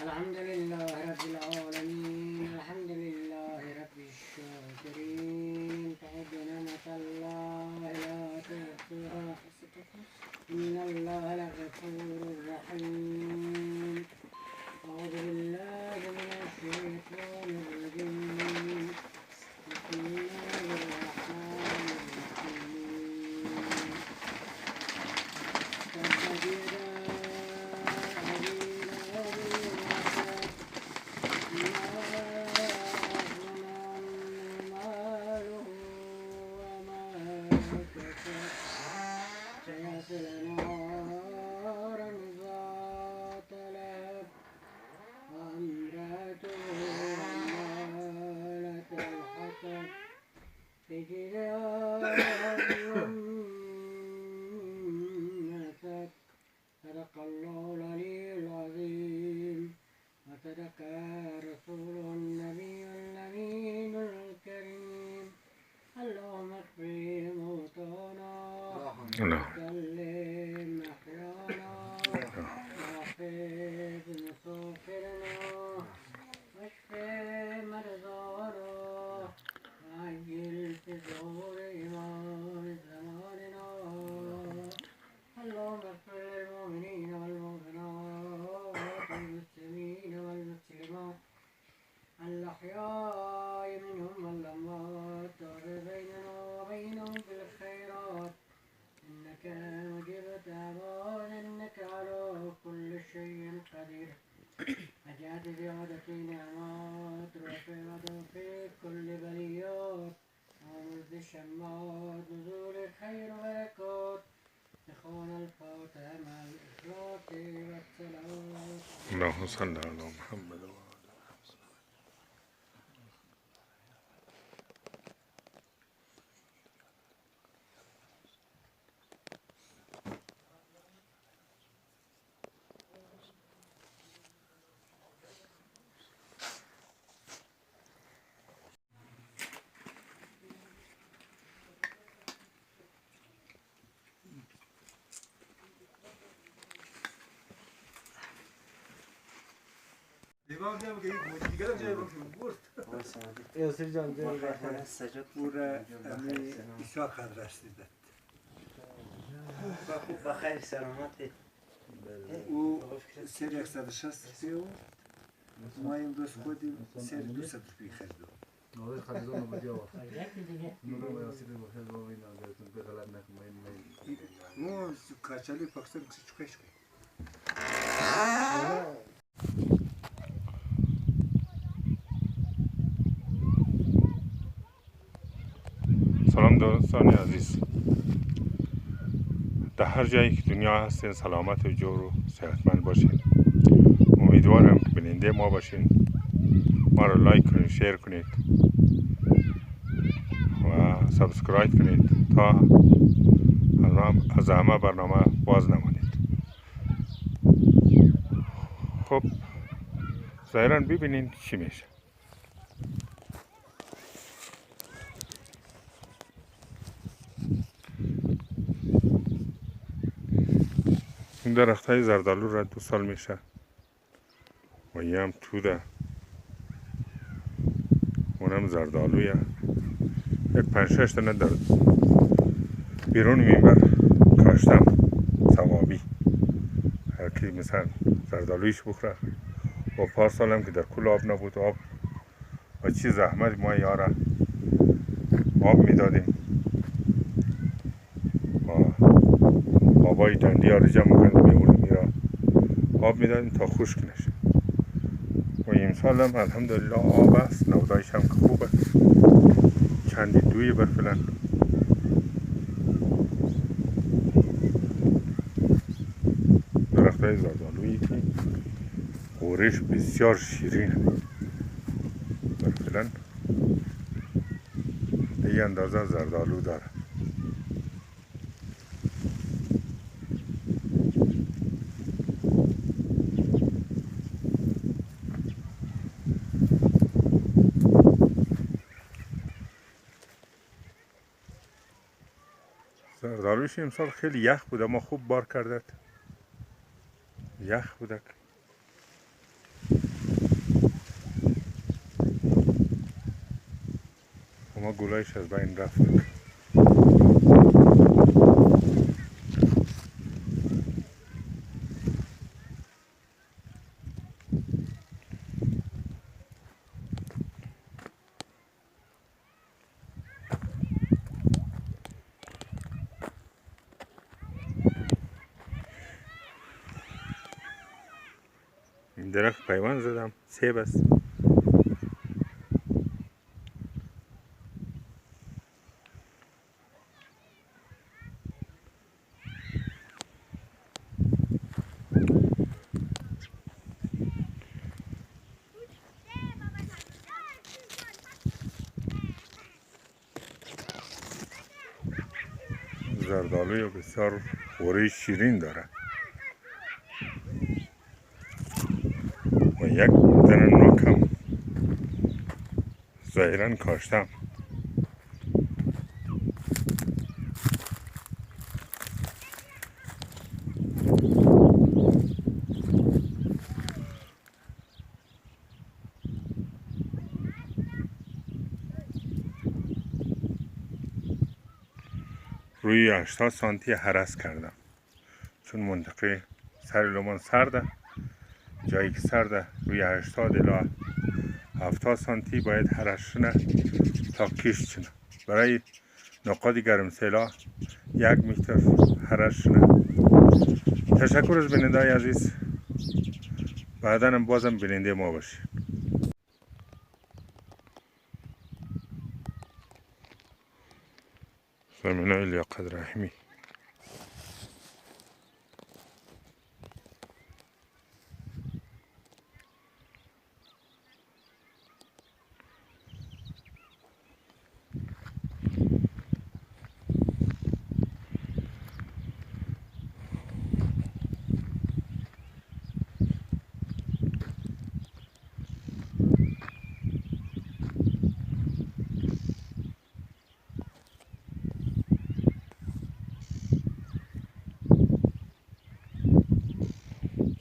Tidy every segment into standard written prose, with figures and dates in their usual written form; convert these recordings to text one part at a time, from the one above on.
الحمد لله رب العالمين الحمد لله رب الشاكرين تعد نعمة الله لا تحصيها إن الله لغفور رحيم أعوذ بالله من الشيطان الرجيم بسم الله الرحمن الرحيم تبت يدا أبي لهب وتب ما أغنى عنه ماله وما كسب سيصلى نارا ذات لهب وامرأته حمالة الحطب في جيدها حبل من مسد صدق الله العلي العظيم وصدق رسول النبي الأمين الكريم اللهم اغفر موتانا وسلم أحيانا واحفظ مسافرنا واشف مرضانا وعجل في ظهور إمام زماننا اللهم اغفر للمؤمنين والمؤمنات والمسلمين والمسلمات الأحياء منهم والأموات تابع بيننا وبينهم بالخيرات إنك مجيب الدعوات إنك على كل شيء قدير أجعل زيادة نعمات رفعت في كل بليات ومرض الشمات نزول خير بركات إخوان الفاتحة مع الإخلاص والسلام اللهم صل على محمد وعلى بخیر سلامتی او سری 160 و ما این دوست خودیم سری 200 روپیه خریدم. نوری خریدم و بدی آورد. نوری ما یاسیر بخیر با این آگاهتون به غلط نکنم. او کچالی پاکستان کسی چکش کنی. سلام دوستان عزیز، در هر جایی که دنیا هستین سلامت و جور و صحتمند باشین. امیدوارم که بیننده ما باشین. ما رو لایک کنید، شیر کنید و سابسکرایب کنید تا از همه برنامه باز نمانید. خب ظاهرا ببینید چی میشه. این درخت های زردالو را 2 سال میشه و یه هم توده، اونم زردالویه. یک 5-6 تنه در بیرون میبر کاشتم ثوابی، هر کی مثلا زردالویش بخوره. و پارسال هم که در کل آب نبود، آب و چی زحمت ما یاره آب میدادیم و آبای دندی ها رو جمع کنیم میمونه میره آب میدادیم تا خشک نشه. و این سال هم الحمدلله آب است، نودایش هم که خوبه، چندی دوی برفلن. درخت های زردالویی که غورش بسیار شیرینه برفلن، ای اندازه زردالو داره. زردالوش امسال خیلی یخ بود اما خوب بار کرده، یخ بوده. گولایش از بین رفت. درخت پیوند زدم، سیب است. زردالوی بسیار خوره شیرین داره و یک دانه نوکم ظاهرا کاشتم. روی 80 سانتی هرس کردم چون منطقه سر لمان سرده. جایی که سرده روی 80 الی 70 سانتی باید هرس شنه تا کش چنه. برای نقاط گرمسیلا 1 متر هرس شنه. تشکر از بیننده عزیز. بعدا هم بازم بیننده ما باشید. زمینه لیاقت رحیمی.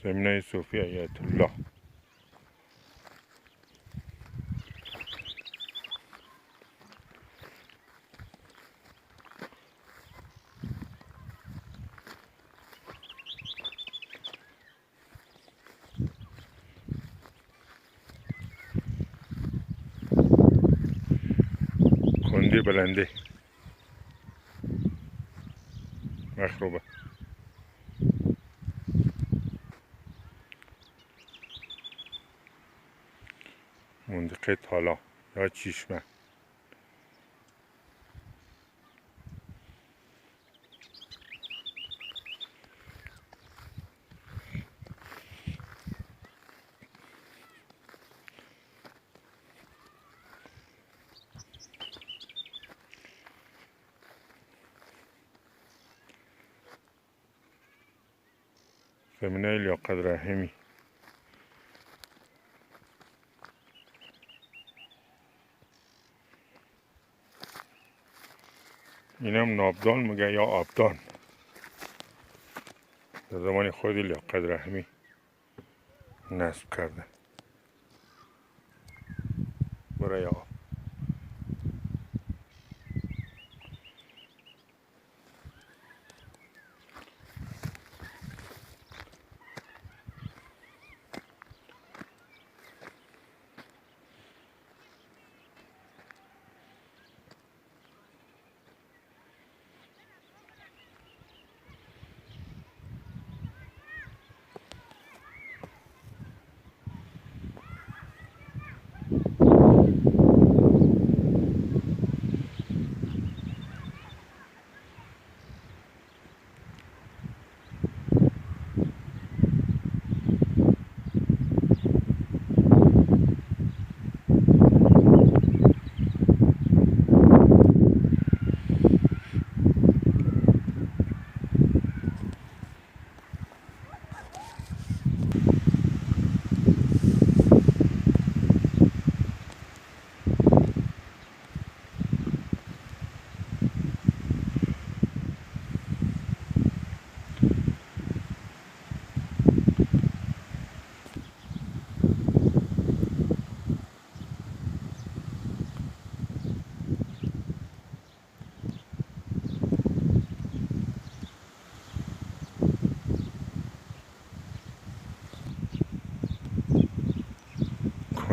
زمینه صوفی آیت الله. کندی بلنده مخروبه. منطقه تالا یا چشمه. زمینه لیاقت رحیمی. اینم نابدان میگه یا آبدان. در زمان خودی لیاقت رحیمی نصب کرده برای آب.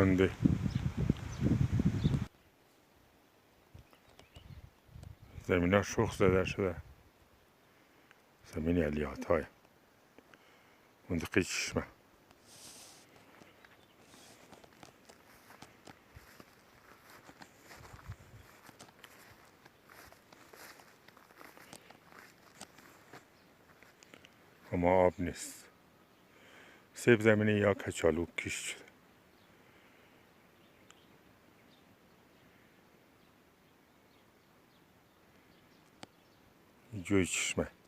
کنده. زمین ها شخ زده شده. زمین علیات های منطقه چشمه. اما آب نیست. سیب زمینی یا کچالو کش شده. جوی چشمه.